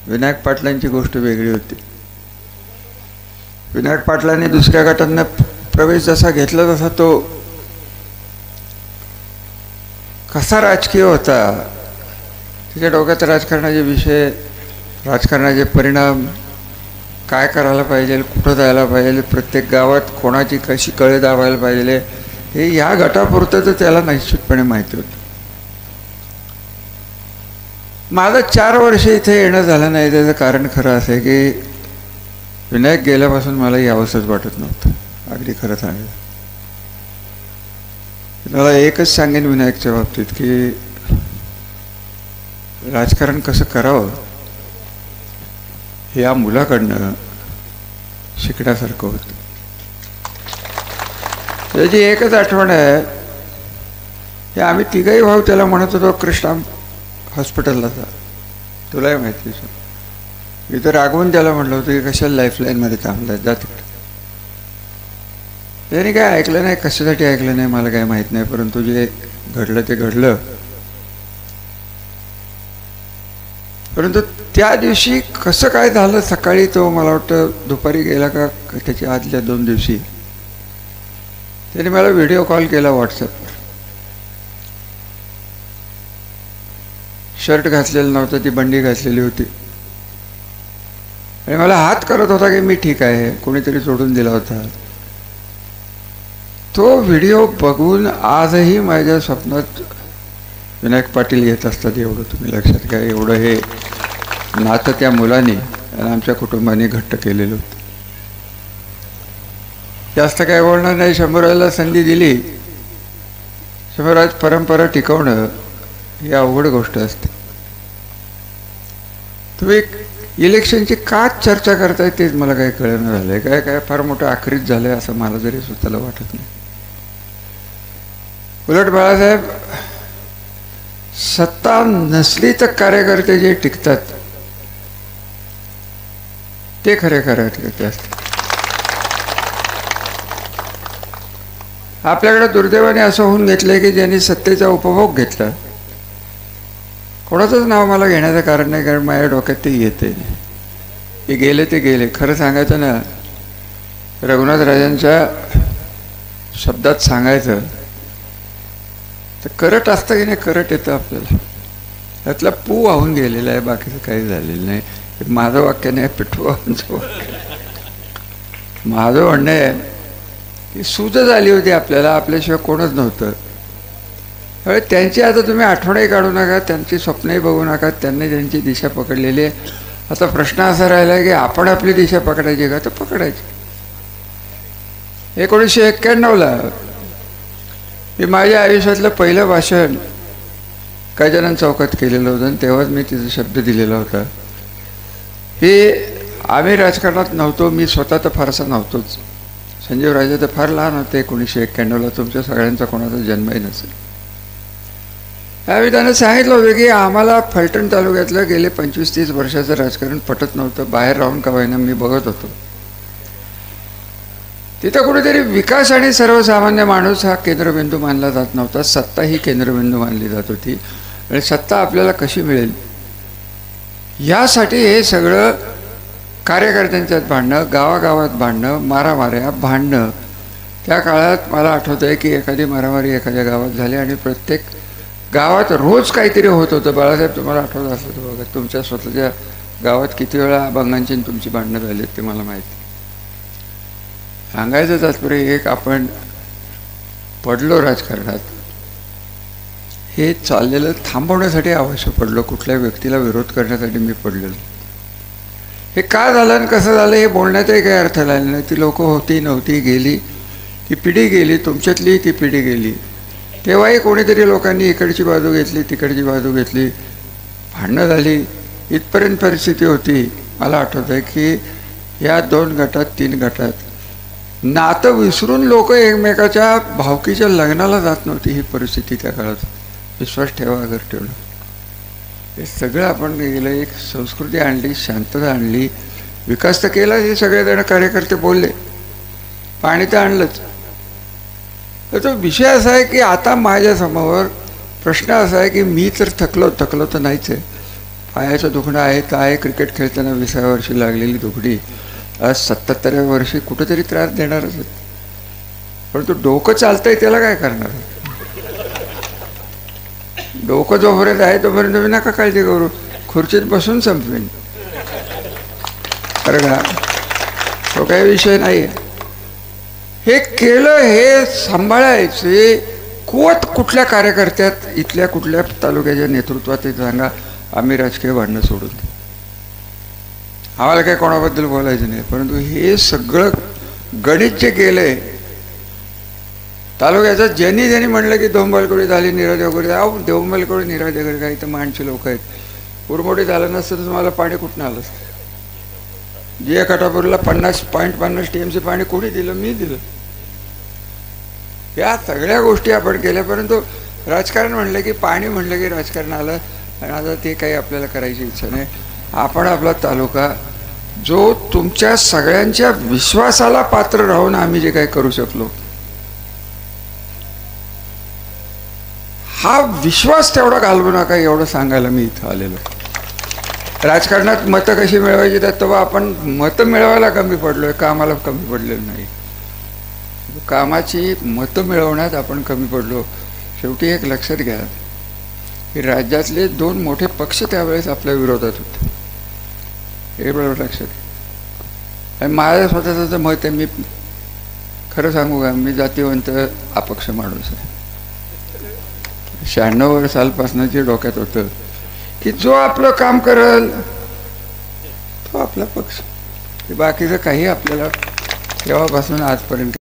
विनायक पाटलांची गोष्ट वेगळी होती. विनायक पाटलांनी दुसऱ्या गटांना प्रवेश जसा घेतला तसा तो कसा राजकीय होता, त्याच्या डोक्यात राजकारणाचे विषय, राजकारणाचे परिणाम, काय करायला पाहिजे, कुठं जायला पाहिजे, प्रत्येक गावात कोणाची कशी कळे दाबायला पाहिजे, हे या गटापुरतं तर त्याला निश्चितपणे माहिती होतं. माझं 4 वर्ष इथे येणं झालं नाही. त्याचं कारण खरं असं आहे की विनायक गेल्यापासून मला यावंसंच वाटत नव्हतं. अगदी खरं सांगेल. मला एकच सांगेन विनायकच्या बाबतीत की राजकारण कसं करावं हे या मुलाकडनं शिकण्यासारखं होतं. त्याची एकच आठवण आहे, हे आम्ही तिघही भाऊ त्याला म्हणत होतो कृष्णा हॉस्पिटलला जा, तुलाही माहिती आहे. मी तर रागवून त्याला म्हटलं होतं की कशाला लाईफलाईनमध्ये थांबलाय, जा तिकडे. त्याने काय ऐकलं नाही, कशासाठी ऐकलं नाही मला काय माहीत नाही, परंतु जे घडलं ते घडलं. परंतु त्या दिवशी कसं काय झालं, सकाळी तो मला वाटतं दुपारी गेला का त्याच्या आदल्या 2 दिवशी त्याने मला व्हिडिओ कॉल केला व्हॉट्सअपवर. शर्ट घातलेलं नव्हतं, ती बंडी घातलेली होती आणि मला हात करत होता की मी ठीक आहे, कोणीतरी सोडून दिला होता. तो व्हिडिओ बघून आजही माझ्या स्वप्नात विनायक पाटील येत असतात. एवढं तुम्ही लक्षात घ्या, एवढं हे नातं त्या मुलाने आणि आमच्या कुटुंबाने घट्ट केलेलं होतं. जास्त काय बोलणार नाही. शंभूराजला संधी दिली. शंभूराज परंपरा टिकवणं ही अवघड गोष्ट असते. तुम्ही इलेक्शनची का चर्चा करताय तेच मला काही कळणं झालंय. काय काय फार मोठं आखरीत झालंय असं मला जरी स्वतःला वाटत नाही. उलट बाळासाहेब, सत्ता नसली तर कार्यकर्ते जे टिकतात ते खरे कार्यकर्ते असतात. आपल्याकडे दुर्दैवाने असं होऊन घेतलंय की ज्यांनी सत्तेचा उपभोग घेतला, कोणाचंच नाव मला घेण्याचं कारण नाही, कारण माझ्या डोक्यात ते येते. ते गेले ते गेले. खरं सांगायचं ना, रघुनाथ राजांच्या शब्दात सांगायचं तर करट असतं की नाही, करट येतं आपल्याला. त्यातला पू वाहून गेलेला आहे, बाकीचं काही झालेलं नाही. माझं वाक्य नाही, पिठवांचं वाक्य. माझं म्हणणं आहे की सूज झाली होती आपल्याला, आपल्याशिवाय कोणच नव्हतं. त्यामुळे त्यांची आता तुम्ही आठवणही काढू नका, त्यांची स्वप्नही बघू नका, त्यांनी त्यांची दिशा पकडलेली आहे. आता प्रश्न असा राहिला आहे की आपण आपली दिशा पकडायची का, तर पकडायची. 1991ला मी माझ्या आयुष्यातलं पहिलं भाषण गजानन चौकात केलेलं होतं आणि तेव्हाच मी तिचा शब्द दिलेला होता की आम्ही राजकारणात नव्हतो. मी स्वतः तर फारसा नव्हतोच. संजीव राजे तर फार लहान होते 1991ला. तुमच्या सगळ्यांचा कोणाचा जन्मही नसेल. आम्ही त्यांना सांगितलं होतं की आम्हाला फलटण तालुक्यातलं गेले 25-30 वर्षाचं राजकारण पटत नव्हतं. बाहेर राहून का होईना मी बघत होतो. तिथं कुठेतरी विकास आणि सर्वसामान्य माणूस हा केंद्रबिंदू मानला जात नव्हता. सत्ता ही केंद्रबिंदू मानली जात होती. आणि सत्ता आपल्याला कशी मिळेल यासाठी हे सगळं कार्यकर्त्यांच्यात भांडणं, गावागावात भांडणं, मारामाऱ्या, भांडणं. त्या काळात मला आठवतं आहे की एखादी मारामारी एखाद्या गावात झाली आणि प्रत्येक गावात रोज काहीतरी होत होतं. बाळासाहेब, तुम्हाला आठवत असलं तर बघा, तुमच्या स्वतःच्या गावात किती वेळा अभंगांची तुमची भांडणं झालीत ते मला माहिती. सांगायचं तात्पर्य एक, आपण पडलो राजकारणात, हे चाललेलं थांबवण्यासाठी आवश्यक पडलो. कुठल्याही व्यक्तीला विरोध करण्यासाठी मी पडलेलो. हे का झालं आणि कसं झालं हे बोलण्याचाही काही अर्थ लागला नाही. ती लोकं होती नव्हती, गेली, ती पिढी गेली, तुमच्यातली ती पिढी गेली. तेव्हाही कोणीतरी लोकांनी इकडची बाजू घेतली, तिकडची बाजू घेतली, भांडणं झाली, इथपर्यंत परिस्थिती होती. मला आठवतं आहे की या 2 गटात 3 गटात नातं विसरून लोक एकमेकाच्या भावकीच्या लग्नाला जात नव्हती. ही परिस्थिती त्या काळात. विश्वास ठेवा, अगर ठेवलं. हे सगळं आपण गेलं, एक संस्कृती आणली, शांतता आणली, विकास तर केला. हे सगळेजण कार्यकर्ते बोलले, पाणी तर आणलंच. तर तो विषय असा आहे की आता माझ्यासमोर प्रश्न असा आहे की मी तर थकलो तर नाहीच आहे. पायाचं दुखणं आहे तर आहे, क्रिकेट खेळताना 20व्या वर्षी लागलेली दुखडी आज 77व्या वर्षी कुठेतरी त्रास देणारच आहे. परंतु डोकं चालतंय त्याला काय करणार? डोकं जोपर्यंत आहे तोपर्यंत मी नका काळजी करू, खुर्चीत बसून संपवेन. बरं का, तो काही विषय नाही. हे केलं, हे सांभाळायचे कुवत कुठल्या कार्यकर्त्यात, इथल्या कुठल्या तालुक्याच्या नेतृत्वात ते सांगा. आम्ही राजकीय भांडणं सोडून दे, आम्हाला काही कोणाबद्दल बोलायचं नाही. परंतु हे सगळं गणित जे केलंय तालुक्याचं, ज्यांनी म्हणलं की डोंबलकोडी झाली, निरादेवगडी, अहो डोंबलकोडी निरादेवगडी काही तर माणशी लोक आहेत. उरमोडी झालं नसतं तर तुम्हाला पाणी कुठून आलं असतं? जे कटापूरला 50.50 TMC पाणी कोणी दिलं? मी दिलं. या सगळ्या गोष्टी आपण केल्या. परंतु राजकारण म्हणलं की, पाणी म्हणलं की राजकारण आलं. आणि आता ते काही आपल्याला करायची इच्छा नाही. आपण आपला तालुका जो तुमच्या सगळ्यांच्या विश्वासाला पात्र राहून आम्ही जे काही करू शकलो, हा विश्वास तेवढा घालवू नका एवढं सांगायला मी इथं आलेलो. राजकारणात मतं कशी मिळवायची त्यात तेव्हा आपण मतं मिळवायला कमी पडलोय, कामाला कमी पडलेलं नाही. कामाची मतं मिळवण्यात आपण कमी पडलो. शेवटी एक लक्षात घ्या की राज्यातले 2 मोठे पक्ष त्यावेळेस आपल्या विरोधात होते, हे बरोबर लक्षात घ्या. आणि माझं स्वतःचं मत आहे, मी खरं सांगू का, मी जातीवंत अपक्ष माणूस आहे. 96 सालपासून जे डोक्यात होतं की जो आपलं काम करेल तो आपला पक्ष, बाकीचं काही आपल्याला तेव्हापासून आजपर्यंत